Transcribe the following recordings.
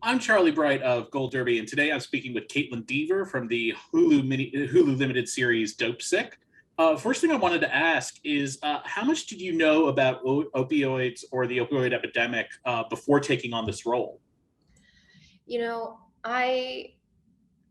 I'm Charlie Bright of Gold Derby, and today I'm speaking with Kaitlyn Dever from the Hulu limited series Dopesick. First thing I wanted to ask is, how much did you know about opioids or the opioid epidemic before taking on this role? You know, I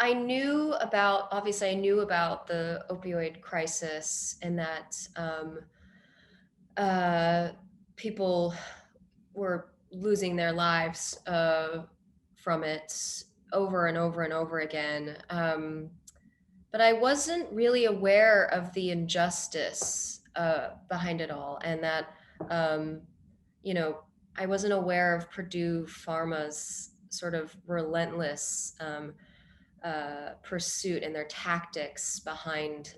knew about obviously I knew about the opioid crisis and that uh, people were losing their lives from it over and over and over again. But I wasn't really aware of the injustice behind it all, and that um, you know I wasn't aware of Purdue Pharma's sort of relentless pursuit and their tactics behind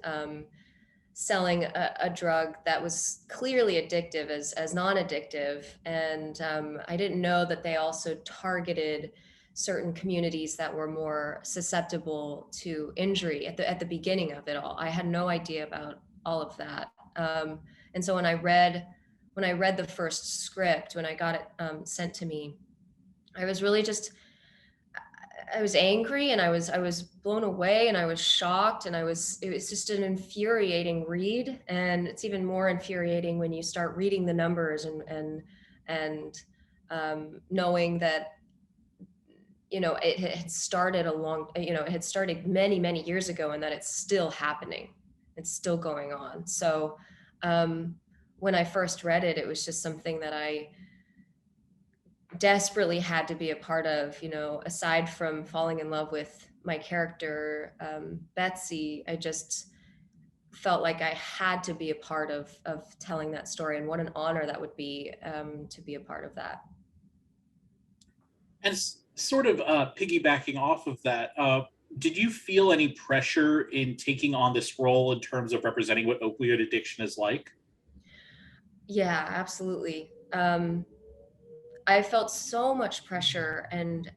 selling a drug that was clearly addictive as non-addictive. And I didn't know that they also targeted certain communities that were more susceptible to injury at the beginning of it all. I had no idea about all of that. And so when I read the first script, when I got it sent to me, I was really just I was angry, and I was blown away, and I was shocked, and it was just an infuriating read. And it's even more infuriating when you start reading the numbers and knowing that it had started it had started many years ago, and that it's still happening. It's still going on. So when I first read it, it was just something that I desperately had to be a part of. Aside from falling in love with my character, Betsy, I just felt like I had to be a part of telling that story, and what an honor that would be, to be a part of that. And sort of piggybacking off of that, did you feel any pressure in taking on this role in terms of representing what opioid addiction is like? Yeah, absolutely. I felt so much pressure and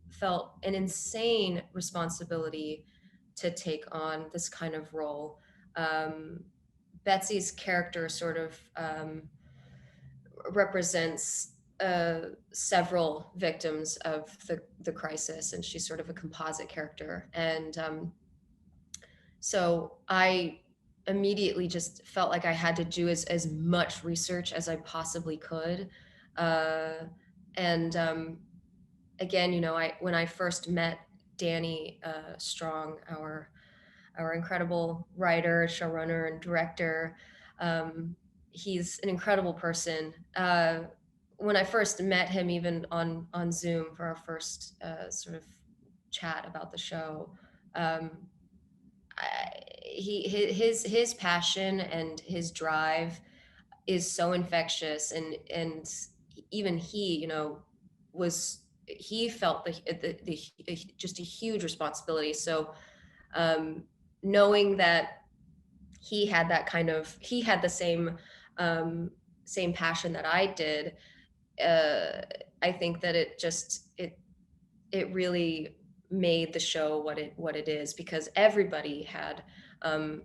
felt an insane responsibility to take on this kind of role. Um, Betsy's character sort of represents several victims of the crisis, and she's sort of a composite character. And so I immediately just felt like I had to do as much research as I possibly could. Uh, and again, when I first met Danny Strong, our incredible writer, showrunner, and director, um, he's an incredible person. When I first met him, even on Zoom for our first sort of chat about the show, um, his passion and his drive is so infectious, and even he, was he felt the just a huge responsibility. So um, knowing that he had the same passion that I did, uh, I think that it really made the show what it is, because everybody had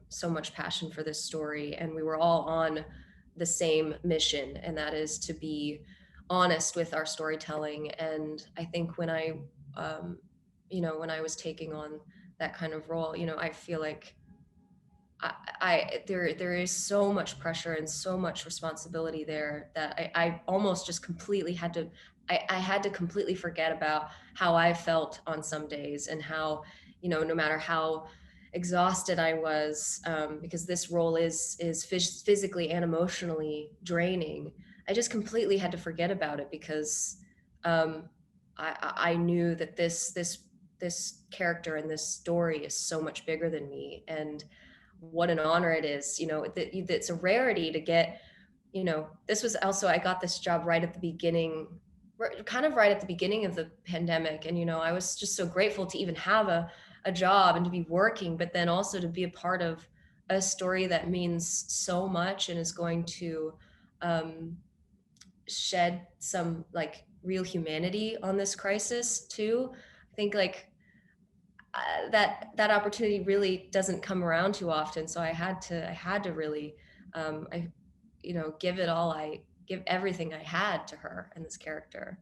so much passion for this story, and we were all on the same mission, and that is to be honest with our storytelling. And I think um, when I was taking on that kind of role, I feel like there is so much pressure and so much responsibility there that I almost just completely had to I had to completely forget about how I felt on some days, and how, no matter how exhausted I was, because this role is physically and emotionally draining. I just completely had to forget about it, because um, I knew that this character and this story is so much bigger than me. And what an honor it is. It's a rarity to get. This was also, I got this job right at the beginning, kind of right at the beginning of the pandemic. And I was just so grateful to even have a job and to be working, but then also to be a part of a story that means so much and is going to um, shed some like real humanity on this crisis too. I think like that opportunity really doesn't come around too often. So I had to really, I, give it all. I give everything I had to her and this character.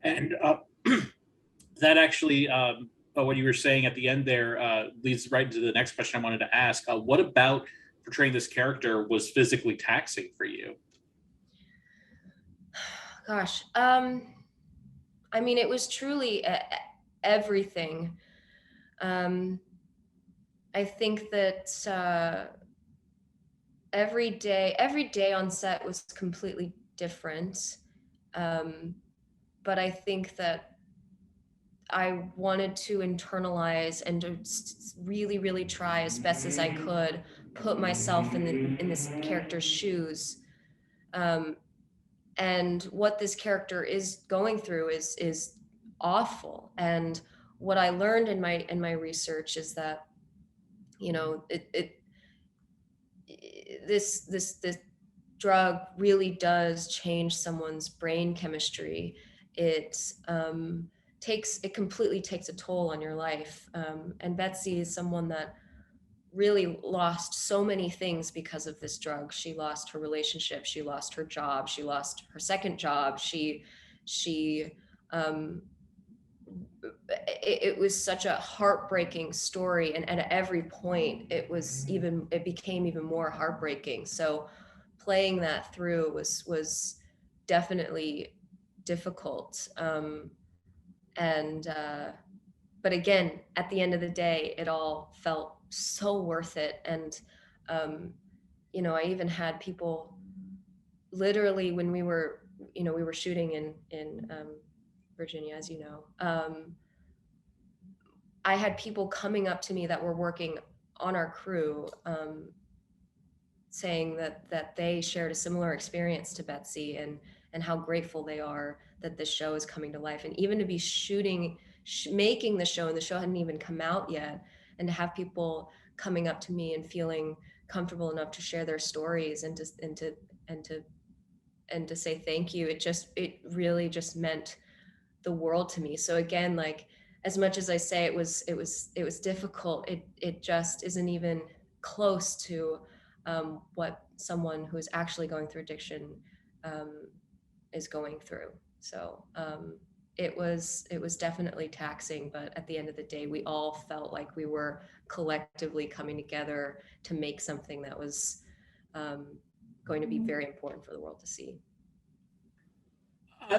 And that actually, what you were saying at the end there leads right into the next question I wanted to ask. What about portraying this character was physically taxing for you? Gosh, I mean, it was truly everything. Um, I think that every day on set was completely different. But I think that I wanted to internalize and to really, really try as best as I could put myself in this character's shoes. Um, and what this character is going through is awful. And what I learned in my research is that, you know, this drug really does change someone's brain chemistry. It it completely takes a toll on your life. And Betsy is someone that really lost so many things because of this drug. She lost her relationship, she lost her job, she lost her second job. She um, it was such a heartbreaking story, and at every point it became even more heartbreaking. So playing that through was definitely difficult. And But again, at the end of the day, it all felt so worth it. And you know, I even had people literally when we were shooting in Virginia, as you know. I had people coming up to me that were working on our crew, saying that they shared a similar experience to Betsy, and how grateful they are that this show is coming to life. And even to be making the show, and the show hadn't even come out yet, and to have people coming up to me and feeling comfortable enough to share their stories and to say thank you, it really just meant the world to me. So again, like, as much as I say it was difficult, it just isn't even close to what someone who is actually going through addiction um, is going through. So it was definitely taxing, but at the end of the day, we all felt like we were collectively coming together to make something that was going to be very important for the world to see.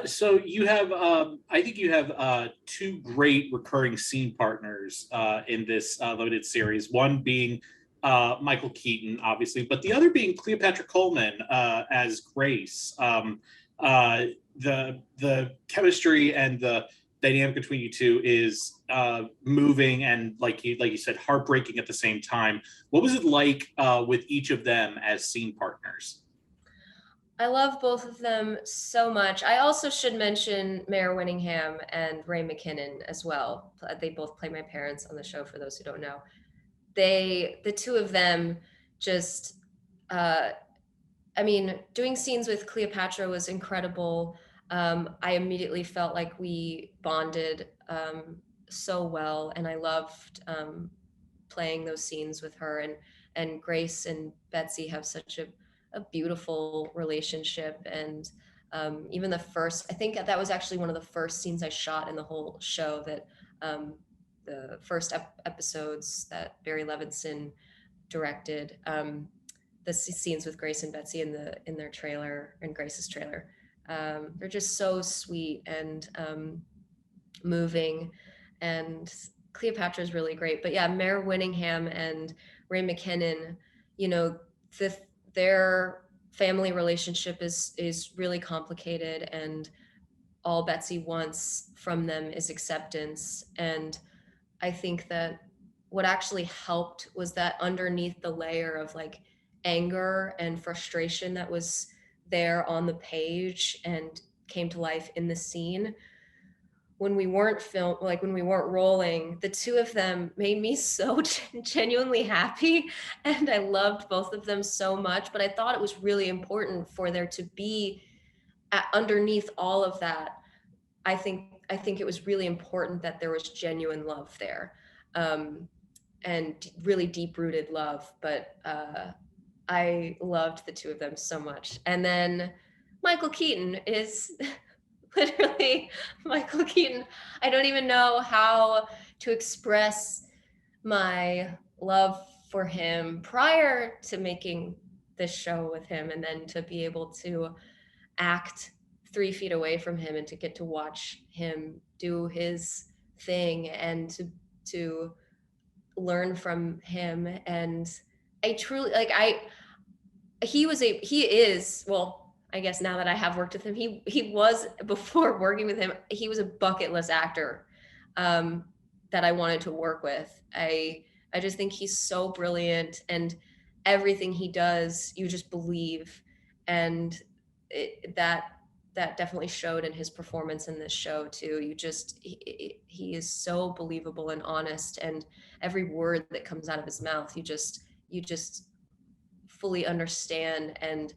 So you have, I think you have two great recurring scene partners in this limited series. One being Michael Keaton, obviously, but the other being Cleopatra Coleman as Grace. The chemistry and the dynamic between you two is moving and, like you said, heartbreaking at the same time. What was it like with each of them as scene partners? I love both of them so much. I also should mention Mayor Winningham and Ray McKinnon as well. They both play my parents on the show, for those who don't know. The two of them just, uh, I mean, doing scenes with Cleopatra was incredible. I immediately felt like we bonded so well, and I loved playing those scenes with her. And Grace and Betsy have such a beautiful relationship. And even the first, I think that was actually one of the first scenes I shot in the whole show, that the first episodes that Barry Levinson directed, the scenes with Grace and Betsy in their trailer, in Grace's trailer. They're just so sweet and moving, and Cleopatra is really great. But yeah, Mayor Winningham and Ray McKinnon, you know, the, their family relationship is really complicated, and all Betsy wants from them is acceptance. And I think that what actually helped was that underneath the layer of like anger and frustration that was there on the page and came to life in the scene, when we weren't when we weren't rolling, the two of them made me so genuinely happy, and I loved both of them so much. But I thought it was really important for there to be, underneath all of that, I think it was really important that there was genuine love there, and really deep rooted love. But I loved the two of them so much. And then Michael Keaton is literally, Michael Keaton. I don't even know how to express my love for him prior to making this show with him, and then to be able to act 3 feet away from him and to get to watch him do his thing, and to learn from him. And I truly like I he is, well, I guess now that I have worked with him, he was, before working with him, he was a bucket list actor um that I wanted to work with. I just think he's so brilliant, and everything he does you just believe. And that definitely showed in his performance in this show too. He is so believable and honest, and every word that comes out of his mouth you just fully understand. And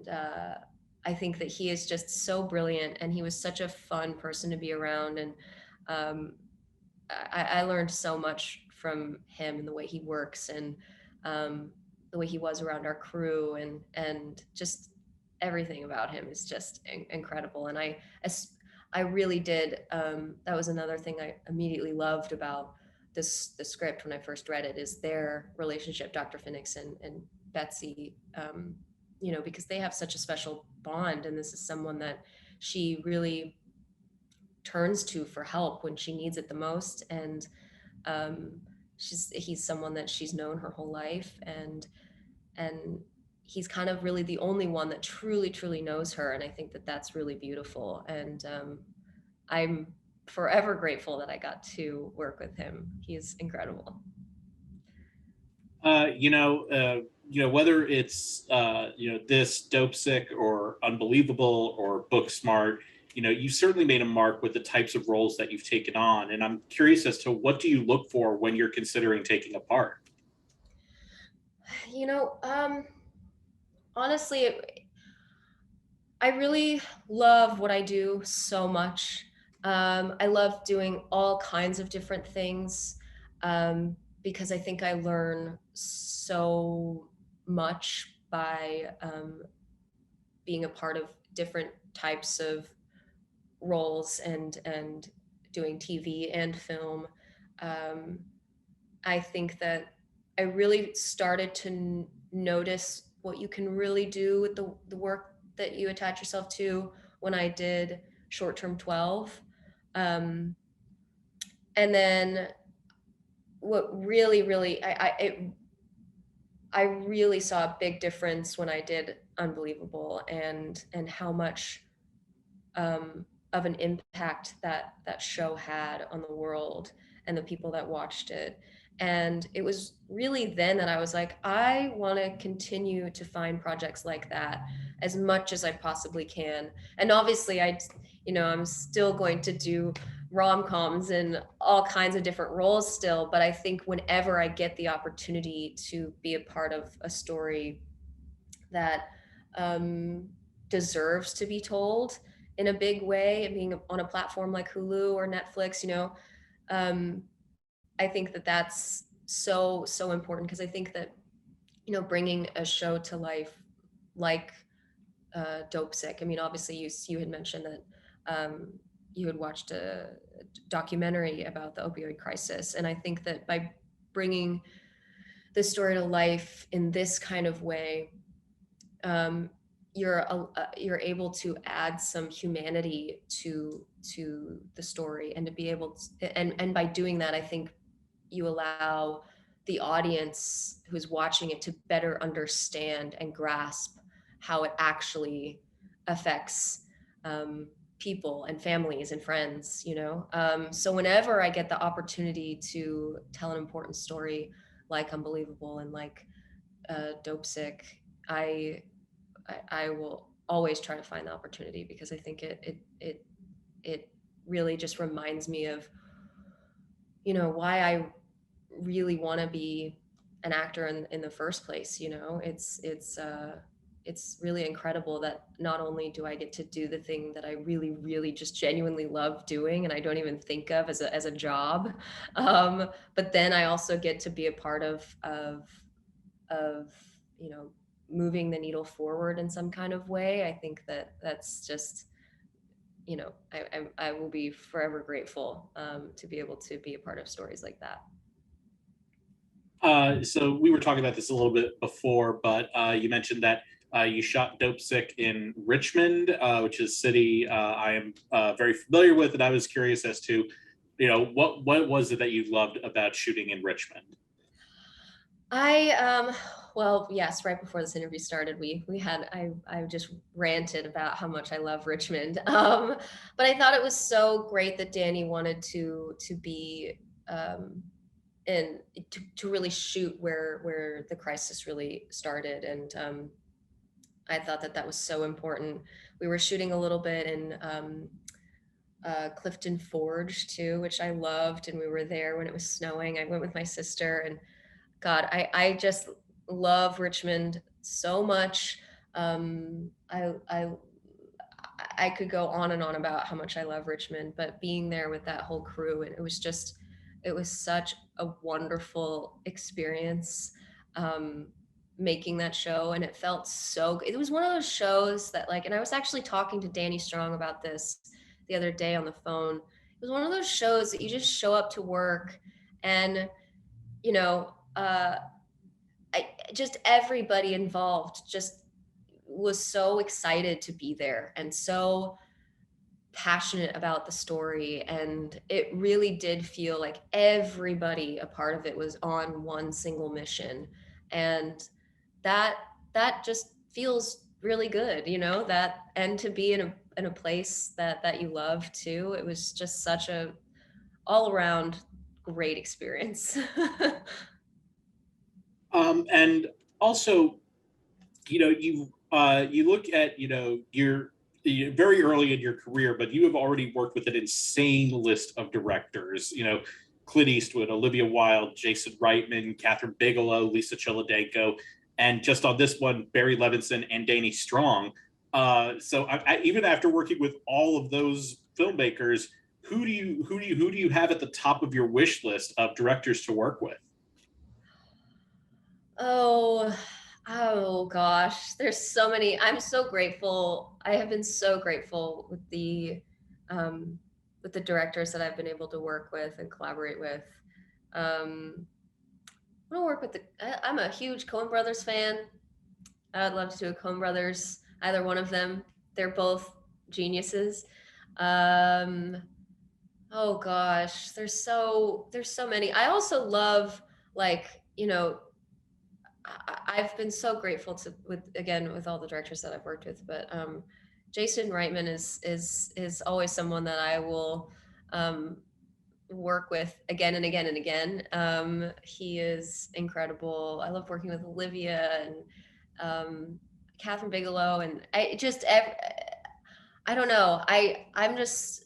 I think that he is just so brilliant, and he was such a fun person to be around. And um, I learned so much from him, and the way he works, and um, the way he was around our crew, and just everything about him is just incredible. And I really did. That was another thing I immediately loved about the script when I first read it, is their relationship, Dr. Phoenix and Betsy. Because they have such a special bond, and this is someone that she really turns to for help when she needs it the most. And um, he's someone that she's known her whole life, and he's kind of really the only one that truly knows her. And I think that that's really beautiful. And I'm forever grateful that I got to work with him. He's incredible. Whether it's this Dopesick or Unbelievable or Booksmart, you certainly made a mark with the types of roles that you've taken on, and I'm curious as to what do you look for when you're considering taking a part. You know, honestly, I really love what I do so much. I love doing all kinds of different things, because I think I learn so much by being a part of different types of roles, and doing TV and film. Um, I think that I really started to notice what you can really do with the work that you attach yourself to when I did Short Term 12. Um, and then what really, I really saw a big difference when I did Unbelievable, and how much of an impact that show had on the world and the people that watched it. And it was really then that I was like, I want to continue to find projects like that as much as I possibly can. And obviously, I'm still going to do rom-coms and all kinds of different roles still. But I think whenever I get the opportunity to be a part of a story that um, deserves to be told in a big way, being on a platform like Hulu or Netflix, um, I think that that's so important, because I think that bringing a show to life like Dopesick. I mean, obviously, you had mentioned that you had watched a documentary about the opioid crisis, and I think that by bringing the story to life in this kind of way, um, you're able to add some humanity to the story, and to be able to, and by doing that, I think you allow the audience who's watching it to better understand and grasp how it actually affects people and families and friends. So whenever I get the opportunity to tell an important story like Unbelievable and like Dopesick, I I will always try to find the opportunity, because I think it really just reminds me of why I really want to be an actor in the first place. It's really incredible that not only do I get to do the thing that I really just genuinely love doing, and I don't even think of as a job, but then I also get to be a part of moving the needle forward in some kind of way. I think that that's just you know, I will be forever grateful to be able to be a part of stories like that. So we were talking about this a little bit before, but you mentioned that you shot Dopesick in Richmond, which is a city I am very familiar with, and I was curious as to, what was it that you loved about shooting in Richmond? Well, yes, right before this interview started, we had I just ranted about how much I love Richmond. But I thought it was so great that Danny wanted to be and to really shoot where the crisis really started. And I thought that that was so important. We were shooting a little bit in Clifton Forge too, which I loved, and we were there when it was snowing. I went with my sister, and God, I just love Richmond so much. I could go on and on about how much I love Richmond, but being there with that whole crew, and it was such a wonderful experience making that show. And it felt so good. It was one of those shows that, like, and I was actually talking to Danny Strong about this the other day on the phone. It was one of those shows that you just show up to work and, you know, just everybody involved just was so excited to be there and so passionate about the story. And it really did feel like everybody a part of it was on one single mission. And that that just feels really good, you know, that, and to be in a place that you love too. It was just such a all around great experience. And also, you look at, you're very early in your career, but you have already worked with an insane list of directors. Clint Eastwood, Olivia Wilde, Jason Reitman, Catherine Bigelow, Lisa Cholodenko, and just on this one, Barry Levinson and Danny Strong. So even after working with all of those filmmakers, who do you have at the top of your wish list of directors to work with? Oh, oh gosh, there's so many. I'm so grateful. I have been so grateful um, with the directors that I've been able to work with and collaborate with. Um, I want to work with I'm a huge Coen Brothers fan. I would love to do a Coen Brothers, either one of them. They're both geniuses. Um, oh gosh, there's so many. I also love, like, you know, I've been so grateful to with all the directors that I've worked with, but Jason Reitman is always someone that I will um, work with again and again and again. He is incredible. I love working with Olivia and Catherine Bigelow, and I don't know. I'm just,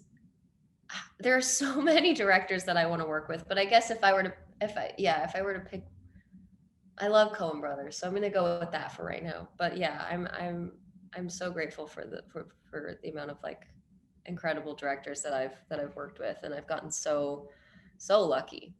there are so many directors that I want to work with, but I guess if I were to pick, I love Coen Brothers, so I'm gonna go with that for right now. But yeah, I'm so grateful for the amount of, like, incredible directors that I've worked with, and I've gotten so lucky.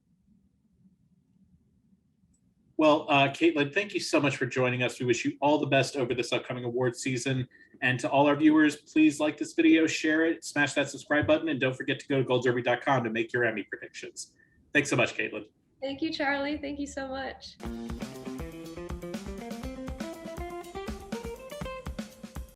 Well, Kaitlyn, thank you so much for joining us. We wish you all the best over this upcoming award season. And to all our viewers, please like this video, share it, smash that subscribe button, and don't forget to go to goldderby.com to make your Emmy predictions. Thanks so much, Kaitlyn. Thank you, Charlie. Thank you so much.